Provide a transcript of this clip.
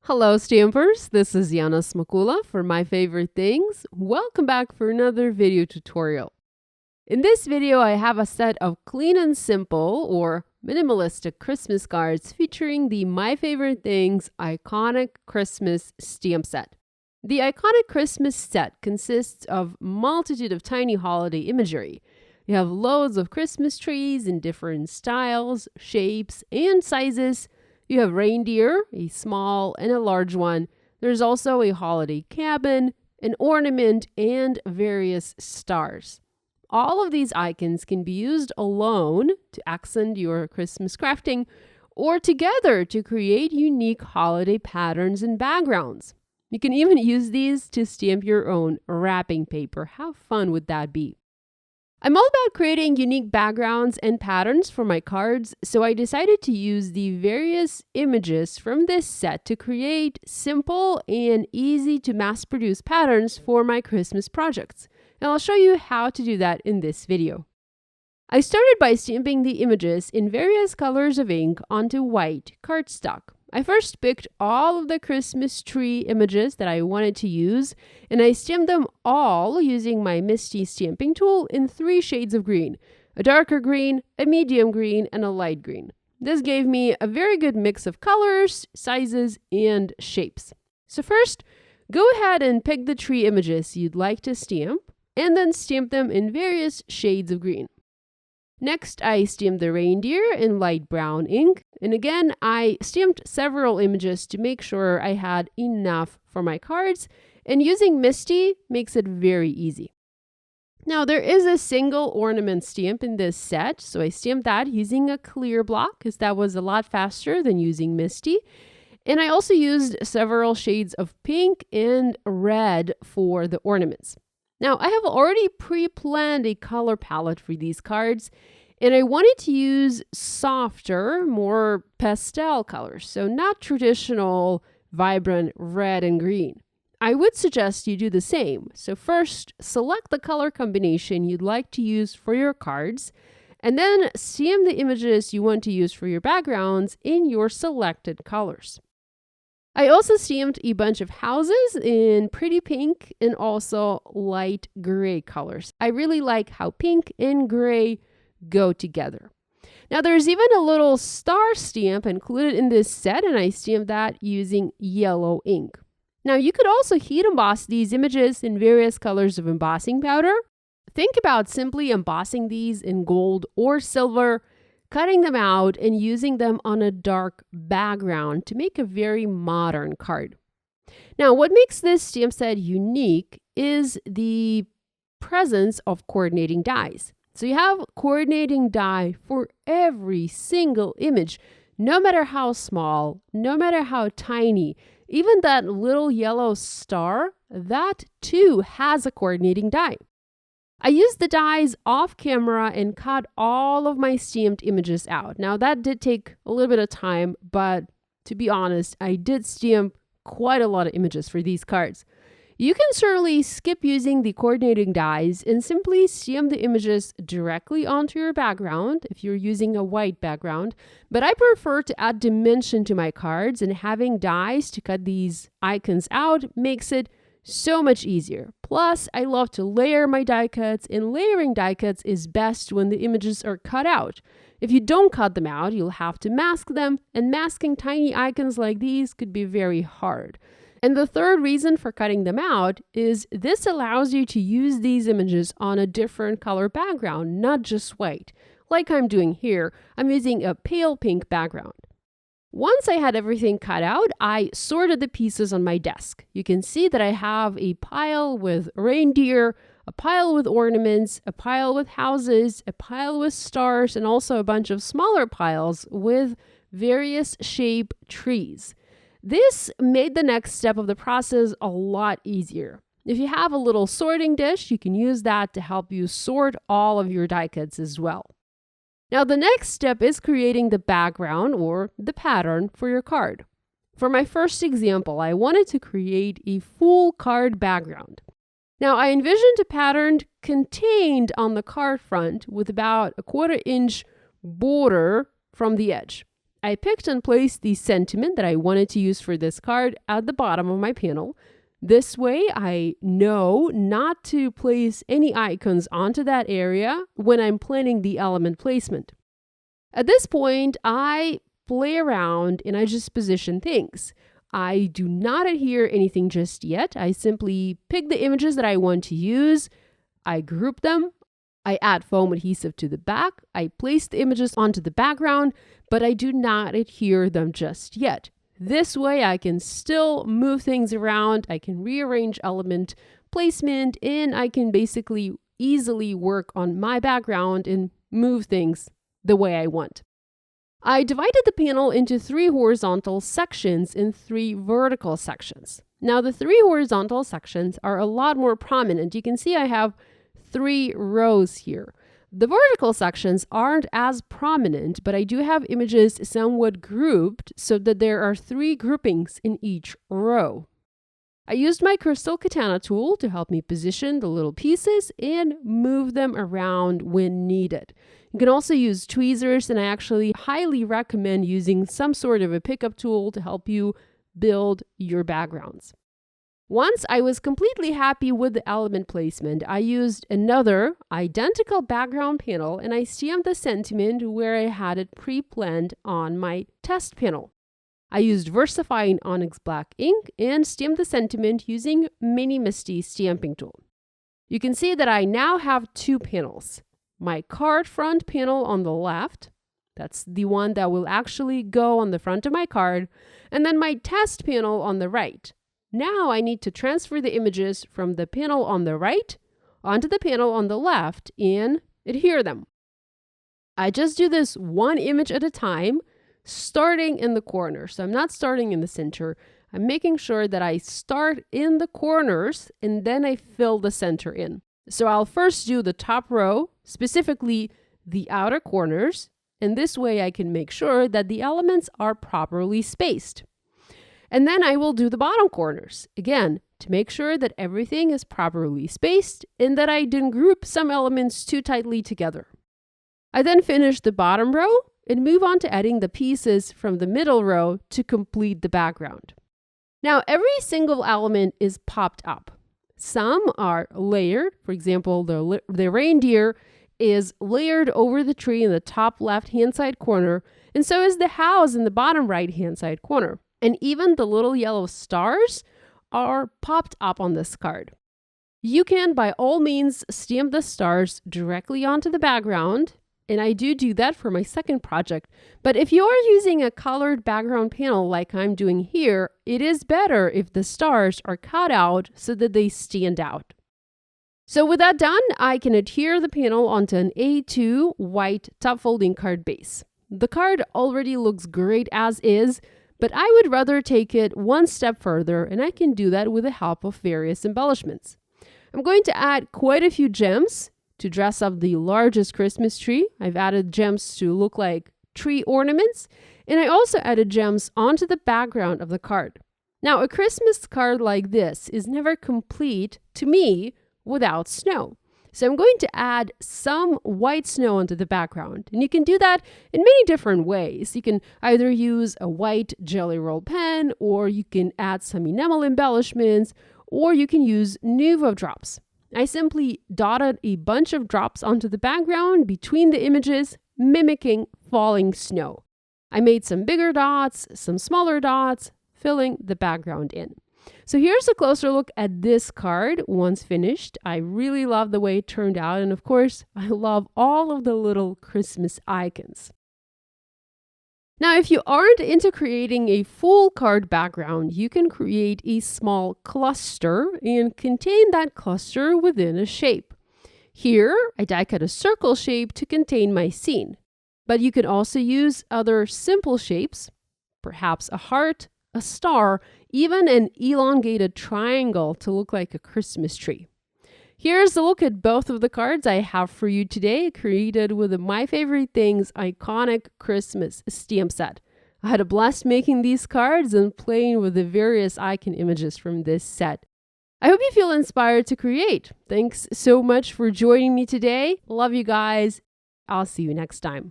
Hello Stampers, this is Yana Smakula for My Favorite Things. Welcome back for another video tutorial. In this video, I have a set of clean and simple or minimalistic Christmas cards featuring the My Favorite Things iconic Christmas stamp set. The iconic Christmas set consists of a multitude of tiny holiday imagery. You have loads of Christmas trees in different styles, shapes, and sizes. You have reindeer, a small and a large one. There's also a holiday cabin, an ornament, and various stars. All of these icons can be used alone to accent your Christmas crafting or together to create unique holiday patterns and backgrounds. You can even use these to stamp your own wrapping paper. How fun would that be? I'm all about creating unique backgrounds and patterns for my cards, so I decided to use the various images from this set to create simple and easy to mass-produce patterns for my Christmas projects. And I'll show you how to do that in this video. I started by stamping the images in various colors of ink onto white cardstock. I first picked all of the Christmas tree images that I wanted to use, and I stamped them all using my Misty stamping tool in 3 shades of green: a darker green, a medium green, and a light green. This gave me a very good mix of colors, sizes, and shapes. So first, go ahead and pick the tree images you'd like to stamp, and then stamp them in various shades of green. Next, I stamped the reindeer in light brown ink, and again, I stamped several images to make sure I had enough for my cards, and using Misty makes it very easy. Now, there is a single ornament stamp in this set, so I stamped that using a clear block, because that was a lot faster than using Misty. And I also used several shades of pink and red for the ornaments. Now, I have already pre-planned a color palette for these cards, and I wanted to use softer, more pastel colors, so not traditional, vibrant red and green. I would suggest you do the same. So first, select the color combination you'd like to use for your cards, and then stamp the images you want to use for your backgrounds in your selected colors. I also stamped a bunch of houses in pretty pink and also light gray colors. I really like how pink and gray go together. Now there's even a little star stamp included in this set, and I stamped that using yellow ink. Now you could also heat emboss these images in various colors of embossing powder. Think about simply embossing these in gold or silver, cutting them out and using them on a dark background to make a very modern card. Now, what makes this stamp set unique is the presence of coordinating dies. So you have coordinating die for every single image, no matter how small, no matter how tiny. Even that little yellow star, that too has a coordinating die. I used the dies off camera and cut all of my stamped images out. Now that did take a little bit of time, but to be honest, I did stamp quite a lot of images for these cards. You can certainly skip using the coordinating dies and simply stamp the images directly onto your background if you're using a white background, but I prefer to add dimension to my cards, and having dies to cut these icons out makes it so much easier. Plus, I love to layer my die cuts, and layering die cuts is best when the images are cut out. If you don't cut them out, you'll have to mask them, and masking tiny icons like these could be very hard. And the third reason for cutting them out is this allows you to use these images on a different color background, not just white. Like I'm doing here, I'm using a pale pink background. Once I had everything cut out, I sorted the pieces on my desk. You can see that I have a pile with reindeer, a pile with ornaments, a pile with houses, a pile with stars, and also a bunch of smaller piles with various shaped trees. This made the next step of the process a lot easier. If you have a little sorting dish, you can use that to help you sort all of your die cuts as well. Now, the next step is creating the background or the pattern for your card. For my first example, I wanted to create a full card background. Now, I envisioned a pattern contained on the card front with about a 1/4 inch border from the edge. I picked and placed the sentiment that I wanted to use for this card at the bottom of my panel. This way, I know not to place any icons onto that area when I'm planning the element placement. At this point, I play around and I just position things. I do not adhere anything just yet. I simply pick the images that I want to use. I group them. I add foam adhesive to the back. I place the images onto the background, but I do not adhere them just yet. This way, I can still move things around. I can rearrange element placement, and I can basically easily work on my background and move things the way I want. I divided the panel into 3 horizontal sections and 3 vertical sections. Now, the 3 horizontal sections are a lot more prominent. You can see I have 3 rows here. The vertical sections aren't as prominent, but I do have images somewhat grouped so that there are 3 groupings in each row. I used my crystal katana tool to help me position the little pieces and move them around when needed. You can also use tweezers, and I actually highly recommend using some sort of a pickup tool to help you build your backgrounds. Once I was completely happy with the element placement, I used another identical background panel and I stamped the sentiment where I had it pre-planned on my test panel. I used VersaFine Onyx Black ink and stamped the sentiment using Mini Misty stamping tool. You can see that I now have 2 panels. My card front panel on the left, that's the one that will actually go on the front of my card, and then my test panel on the right. Now I need to transfer the images from the panel on the right onto the panel on the left and adhere them. I just do this one image at a time, starting in the corner. So I'm not starting in the center. I'm making sure that I start in the corners and then I fill the center in. So I'll first do the top row, specifically the outer corners, and this way I can make sure that the elements are properly spaced. And then I will do the bottom corners, again, to make sure that everything is properly spaced and that I didn't group some elements too tightly together. I then finish the bottom row and move on to adding the pieces from the middle row to complete the background. Now, every single element is popped up. Some are layered. For example, the reindeer is layered over the tree in the top left-hand side corner, and so is the house in the bottom right-hand side corner. And even the little yellow stars are popped up on this card. You can, by all means, stamp the stars directly onto the background, and I do that for my second project. But if you are using a colored background panel like I'm doing here, it is better if the stars are cut out so that they stand out. So with that done, I can adhere the panel onto an A2 white top folding card base. The card already looks great as is, but I would rather take it one step further, and I can do that with the help of various embellishments. I'm going to add quite a few gems to dress up the largest Christmas tree. I've added gems to look like tree ornaments, and I also added gems onto the background of the card. Now, a Christmas card like this is never complete, to me, without snow. So I'm going to add some white snow onto the background. And you can do that in many different ways. You can either use a white Jelly Roll pen, or you can add some enamel embellishments, or you can use Nuvo drops. I simply dotted a bunch of drops onto the background between the images, mimicking falling snow. I made some bigger dots, some smaller dots, filling the background in. So here's a closer look at this card once finished. I really love the way it turned out, and of course, I love all of the little Christmas icons. Now, if you aren't into creating a full card background, you can create a small cluster and contain that cluster within a shape. Here, I die cut a circle shape to contain my scene, but you can also use other simple shapes, perhaps a heart, a star, even an elongated triangle to look like a Christmas tree. Here's a look at both of the cards I have for you today, created with the My Favorite Things iconic Christmas stamp set. I had a blast making these cards and playing with the various icon images from this set. I hope you feel inspired to create. Thanks so much for joining me today. Love you guys. I'll see you next time.